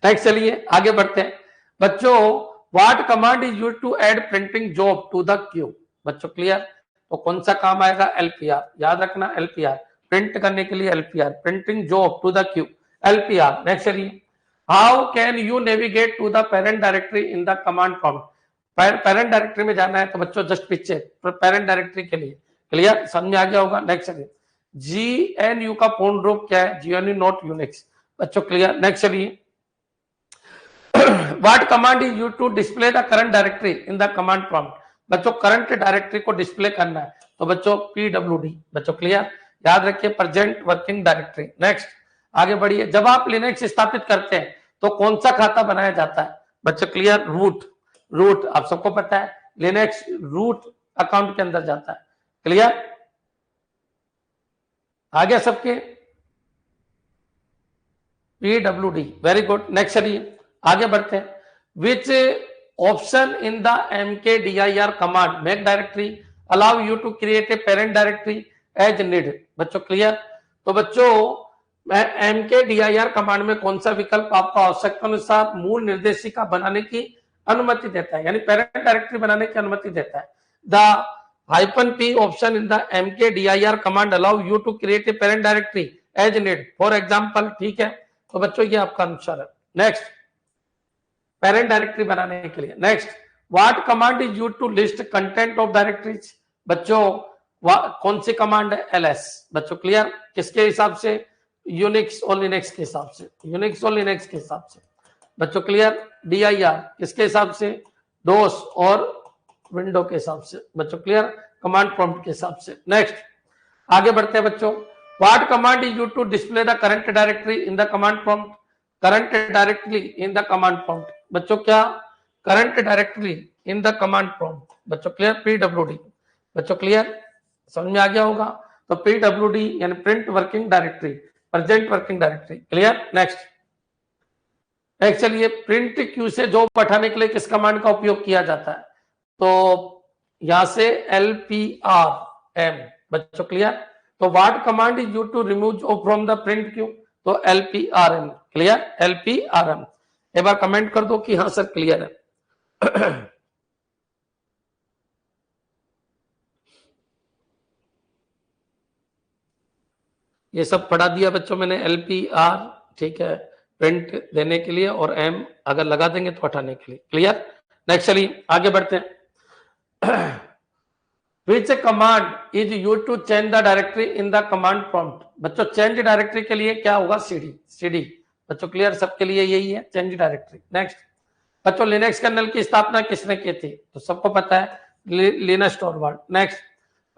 नेक्स्ट चलिए आगे बढ़ते हैं बच्चों। What command is used to add printing job to the queue? बच्चों क्लियर, तो कौन सा काम आएगा, LPR। याद रखना LPR, प्रिंट करने के लिए LPR, printing job to the queue, LPR। Next चलिए, how can you navigate to the parent directory in the command prompt? Parent directory में जाना है तो बच्चों जस्ट पीछे पेरेंट डायरेक्टरी के लिए। क्लियर, समझ में आ गया होगा। नेक्स्ट चलिए, GNU का पूर्ण रूप क्या है, GNU नॉट यूनिक्स बच्चों क्लियर। नेक्स्ट चलिए, what command is used to display the current directory in the command prompt? बच्चों करंट डायरेक्टरी को डिस्प्ले करना है तो बच्चों PWD बच्चों क्लियर, याद रखिए, प्रेजेंट वर्किंग डायरेक्टरी। नेक्स्ट आगे बढ़िए, जब आप लिनक्स स्थापित करते हैं तो कौन सा खाता बनाया जाता है बच्चों क्लियर, रूट। रूट आप सबको पता है, लिनक्स रूट अकाउंट के अंदर जाता है। क्लियर, आ गया सबके, PWD, वेरी गुड। नेक्स्ट चलिए आगे बढ़ते हैं। विच option in the MKDIR command make directory allow you to create a parent directory as need? बच्चों क्लियर, तो बच्चों MKDIR कमांड में कौन सा विकल्प आपको आवश्यकता अनुसार मूल निर्देशिका बनाने की अनुमति देता है, यानी पेरेंट डायरेक्टरी बनाने की अनुमति देता है? The -P option in the MKDIR command allow you to create a parent directory as need, for example. ठीक है, तो बच्चों ये आपका आंसर है। नेक्स्ट, पेरेंट डायरेक्टरी बनाने के लिए। Next, what command is used to list content of directories? बच्चों कौन सी कमांड है, LS बच्चों क्लियर, किसके हिसाब से, यूनिक्स और लिनक्स के हिसाब से, यूनिक्स और लिनक्स के हिसाब से बच्चों क्लियर। DIR किसके हिसाब से, DOS और विंडो के हिसाब से बच्चों क्लियर, कमांड प्रॉम्प्ट के हिसाब से। नेक्स्ट आगे बढ़ते हैं बच्चों, what command is used to display the current directory in the command prompt? Current directory in the command prompt बच्चों क्या, current directory in the command prompt बच्चों क्लियर, PWD बच्चों क्लियर, समझ में आ गया होगा। तो PWD यानी print working directory, present working directory. Clear. Next चलिए, प्रिंट क्यू से जॉब पठाने के लिए किस कमांड का उपयोग किया जाता है? तो यहां से LPRM बच्चों क्लियर। तो what command is used to remove job from the print queue? तो LPRM क्लियर, LPRM। एक बार कमेंट कर दो कि हाँ सर क्लियर है। ये सब पढ़ा दिया बच्चों मैंने, LPR ठीक है, प्रिंट देने के लिए, और M अगर लगा देंगे तो हटाने के लिए। क्लियर। नेक्स्ट चलिए आगे बढ़ते हैं। Which command is used to change the directory in the command prompt? बच्चों चेंज डायरेक्टरी के लिए क्या होगा? CD बच्चों क्लियर, सबके लिए यही है, चेंज डायरेक्टरी। नेक्स्ट बच्चों, लिनक्स कर्नल की स्थापना किसने की थी? तो सबको पता है, लिनस टॉरवाल्ड। नेक्स्ट,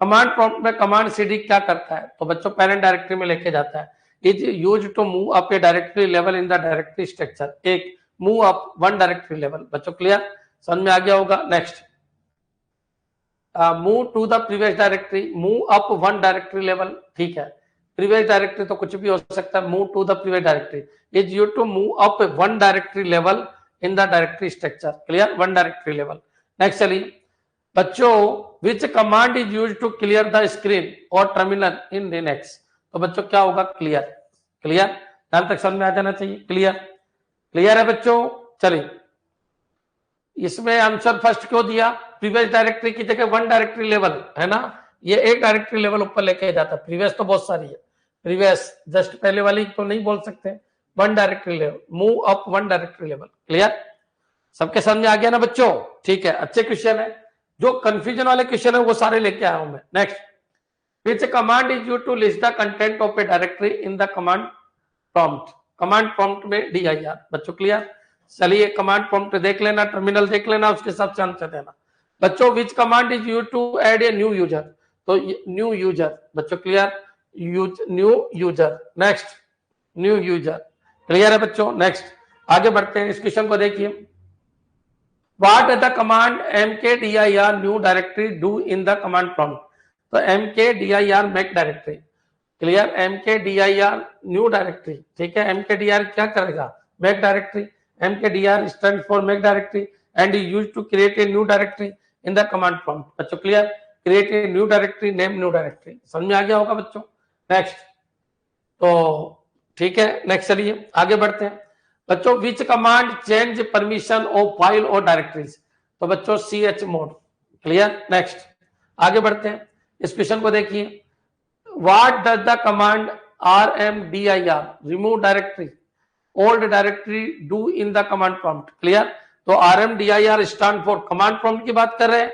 कमांड प्रॉम्प्ट में कमांड सीडी क्या करता है? तो बच्चों पेरेंट डायरेक्टरी में लेके जाता है। Is use to move up a directory level in the directory structure. एक move up one directory level. बच्चों क्लियर, समझ में आ गया होगा। Next, move to the previous directory, move up one directory level. ठीक है, प्रीवियस डायरेक्टरी तो कुछ भी हो सकता है, move to the previous directory. Is use to move up one directory level in the directory structure. Clear, one directory level. Next चलिए बच्चों, which command is use to clear the screen और टर्मिनल इन लिनक्स? तो बच्चों क्या होगा? क्लियर। क्लियर, ध्यान तक समझ में आ जाना चाहिए। क्लियर, क्लियर है बच्चों। चलिए, इसमें आंसर फर्स्ट क्यों दिया? प्रीवियस डायरेक्टरी की जगह वन डायरेक्टरी लेवल है ना, ये एक डायरेक्टरी लेवल ऊपर लेके जाता है। प्रीवियस तो बहुत सारी है, प्रीवियस जस्ट पहले वाली तो नहीं बोल सकते, one directory level, move up one directory level. Clear, सबके समझ में आ गया ना बच्चों? ठीक है, अच्छे क्वेश्चन है, जो कंफ्यूजन वाले क्वेश्चन है वो सारे लेके आया हूं मैं। Next, which command is used to list the content of a directory in the command prompt? Command prompt में DIR। बच्चों क्लियर, चलिए कमांड प्रॉम्प्ट देख लेना, टर्मिनल देख लेना, उसके हिसाब से आंसर देना। बच्चों, which command is used to add a new user? तो न्यू यूजर। बच्चों clear, new user. Next, new user. Clear है बच्चों? नेक्स्ट आगे बढ़ते हैं, इस क्वेश्चन को देखिए। What the command mkdir new directory do in the command prompt? तो mkdir make directory। Clear, mkdir new directory। ठीक है, mkdir क्या करेगा? make directory। mkdir stands for make directory and is used to create a new directory in the command prompt। बच्चों clear, create a new directory, name new directory। समझ में आ गया होगा बच्चों? नेक्स्ट, तो ठीक है, नेक्स्ट चलिए आगे बढ़ते हैं बच्चों। Which command change permission of file और डायरेक्टरीज? तो बच्चों chmod। क्लियर, नेक्स्ट आगे बढ़ते हैं, इस क्वेश्चन को देखिए। What does the command rmdir remove directory old directory do in the command prompt? Clear, तो rmdir stand for command prompt की बात कर रहे हैं,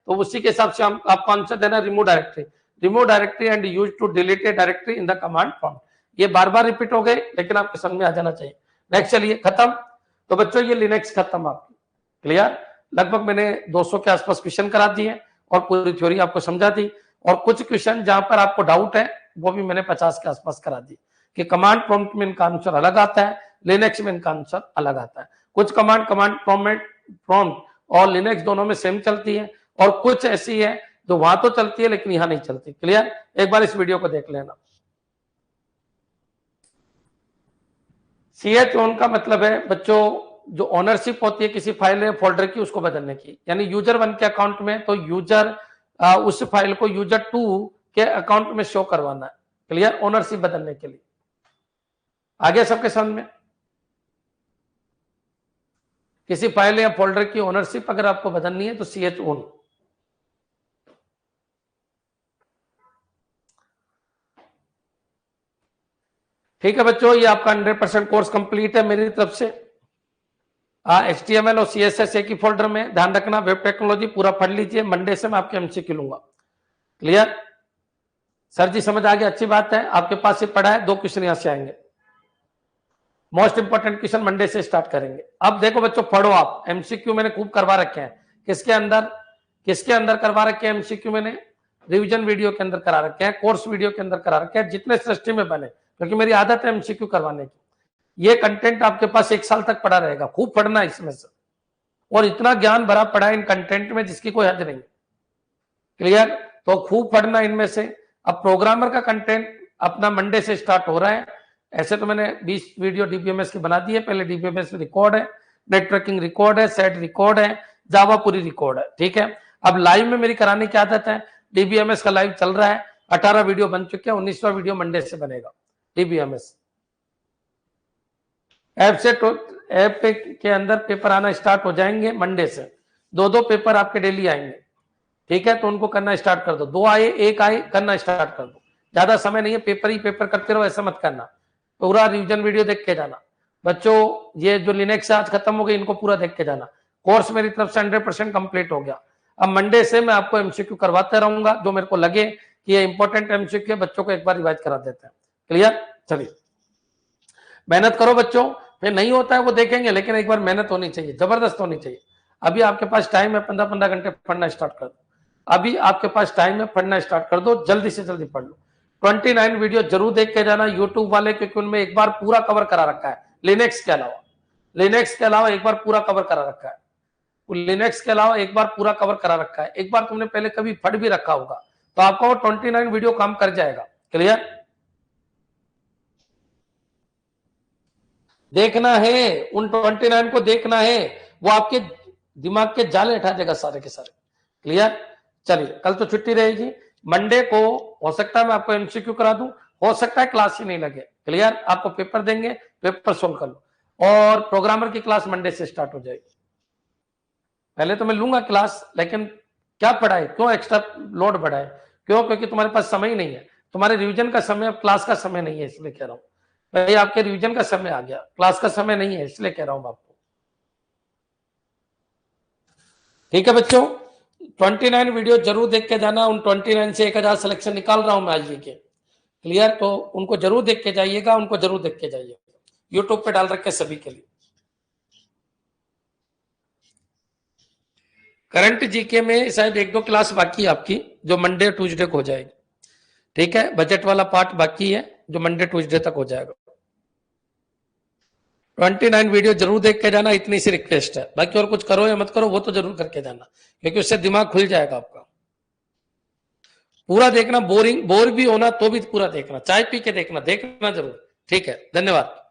तो उसी के हिसाब से हम आपको आंसर देना, remove directory. Remove directory and use to delete a directory in the command prompt. ये बार बार रिपीट हो गए, लेकिन आपके समझ में आ जाना चाहिए। नेक्स्ट चलिए, खत्म। तो बच्चों ये लिनक्स खत्म आपकी। क्लियर, लगभग मैंने 200 के आसपास क्वेश्चन करा दिए और पूरी थ्योरी आपको समझा दी, और कुछ क्वेश्चन जहां पर आपको डाउट है वो भी मैंने 50 के आसपास करा दी कि कमांड प्रॉम्प्ट में इनका आंसर अलग आता है, लिनक्स में इनका आंसर अलग आता है। कुछ कमांड प्रॉम्प्ट और लिनक्स दोनों में सेम चलती है, और कुछ ऐसी है जो वहां तो चलती है लेकिन यहां नहीं चलती। क्लियर, एक बार इस वीडियो को देख लेना। chown का मतलब है बच्चों जो ओनरशिप होती है किसी फाइल या फोल्डर की, उसको बदलने की। यानी यूजर 1 के अकाउंट में तो यूजर उस फाइल को यूजर 2 के अकाउंट में शो करवाना है। क्लियर, ओनरशिप बदलने के लिए। आगे सबके समझ में? किसी फाइल या फोल्डर की ओनरशिप अगर आपको बदलनी है तो chown। ठीक है बच्चों, ये आपका 100% कोर्स कंप्लीट है मेरी तरफ से। HTML और CSS एक ही फोल्डर में, ध्यान रखना। वेब टेक्नोलॉजी पूरा पढ़ लीजिए, मंडे से मैं आपके MCQ लूंगा। क्लियर, सर जी समझ आ गया, अच्छी बात है। आपके पास ये पढ़ा है, 2 क्वेश्चन यहां से आएंगे। मोस्ट इंपोर्टेंट क्वेश्चन मंडे से स्टार्ट करेंगे। अब देखो बच्चों, पढ़ो आप। MCQ मैंने खूब करवा रखे हैं। किसके अंदर करवा रखे हैं MCQ? मैंने रिविजन वीडियो के अंदर करा रखे हैं, कोर्स वीडियो के अंदर करा रखे हैं, जितने सृष्टि में बने, क्योंकि मेरी आदत है MCQ करवाने की। ये कंटेंट आपके पास 1 साल तक पड़ा रहेगा, खूब पढ़ना इसमें से, और इतना ज्ञान भरा पड़ा है इन कंटेंट में जिसकी कोई हद नहीं। क्लियर, तो खूब पढ़ना इनमें से। अब प्रोग्रामर का कंटेंट अपना मंडे से स्टार्ट हो रहा है। ऐसे तो मैंने 20 वीडियो DBMS की बना दी है। पहले DBMS रिकॉर्ड है, नेटवर्किंग रिकॉर्ड है, सेट रिकॉर्ड है, जावा पूरी रिकॉर्ड है। ठीक है, अब लाइव में मेरी कराने की आदत है। DBMS का लाइव चल रहा है, 18 वीडियो बन चुके हैं, 19वां वीडियो मंडे से बनेगा। DBMS ऐप के अंदर पेपर आना स्टार्ट हो जाएंगे मंडे से। 2 पेपर आपके डेली आएंगे। ठीक है, तो उनको करना स्टार्ट कर दो। 2 आए 1 आए, करना स्टार्ट कर दो। ज्यादा समय नहीं है, पेपर ही पेपर करते रहो, ऐसा मत करना। पूरा रिवीजन वीडियो देख के जाना बच्चों। ये जो लिनक्स आज खत्म हो गई, इनको पूरा देख के जाना। कोर्स मेरी तरफ से 100% कंप्लीट हो गया। अब मंडे से मैं आपको MCQ करवाते रहूंगा, जो मेरे को लगे कि ये इंपॉर्टेंट MCQ है, बच्चों को एक बार रिवाइज करा देते हैं। क्लियर, चलिए मेहनत करो बच्चों, फिर नहीं होता है वो देखेंगे, लेकिन एक बार मेहनत होनी चाहिए, जबरदस्त होनी चाहिए। अभी आपके पास टाइम है, 15-15 घंटे पढ़ना स्टार्ट कर दो। अभी आपके पास टाइम है, पढ़ना स्टार्ट कर दो, जल्दी से जल्दी पढ़ लो। 29 वीडियो जरूर देख के जाना यूट्यूब वाले, क्योंकि उनमें एक बार पूरा कवर करा रखा है। लिनक्स के अलावा एक बार पूरा कवर करा रखा है। लिनक्स के अलावा एक बार पूरा कवर करा रखा है। एक बार तुमने पहले कभी पढ़ भी रखा होगा तो आपका वो 29 वीडियो काम कर जाएगा। क्लियर? देखना है, उन 29 को देखना है, वो आपके दिमाग के जाले हटा देगा सारे के सारे। क्लियर? चलिए, कल तो छुट्टी रहेगी। मंडे को हो सकता है मैं आपको एमसीक्यू करा दूं, हो सकता है क्लास ही नहीं लगे। क्लियर? आपको पेपर देंगे, पेपर सोल्व कर लो, और प्रोग्रामर की क्लास मंडे से स्टार्ट हो जाएगी। पहले तो मैं लूंगा क्लास, लेकिन क्या पढ़ाए, क्यों एक्स्ट्रा लोड बढ़ाए, क्यों? क्योंकि तुम्हारे पास समय ही नहीं है, तुम्हारे रिवीजन का समय, अब क्लास का समय नहीं है, इसलिए कह रहा हूं भाई, आपके रिवीजन का समय आ गया, क्लास का समय नहीं है, इसलिए कह रहा हूं आपको। ठीक है बच्चों, 29 वीडियो जरूर देख के जाना। उन 29 से 1000 सिलेक्शन निकाल रहा हूं मैं आज के। क्लियर? तो उनको जरूर देख के जाइएगा, उनको जरूर देख के जाइएगा, यूट्यूब पे डाल रखे सभी के लिए। करंट जीके में शायद 1-2 क्लास बाकी है आपकी, जो मंडे ट्यूसडे को हो जाएगी। ठीक है, बजट वाला पार्ट बाकी है, जो मंडे ट्यूसडे तक हो जाएगा। 29 वीडियो जरूर देख के जाना, इतनी सी रिक्वेस्ट है। बाकी और कुछ करो या मत करो, वो तो जरूर करके जाना, क्योंकि उससे दिमाग खुल जाएगा आपका। पूरा देखना, बोर भी होना तो भी पूरा देखना, चाय पी के देखना जरूर। ठीक है, धन्यवाद।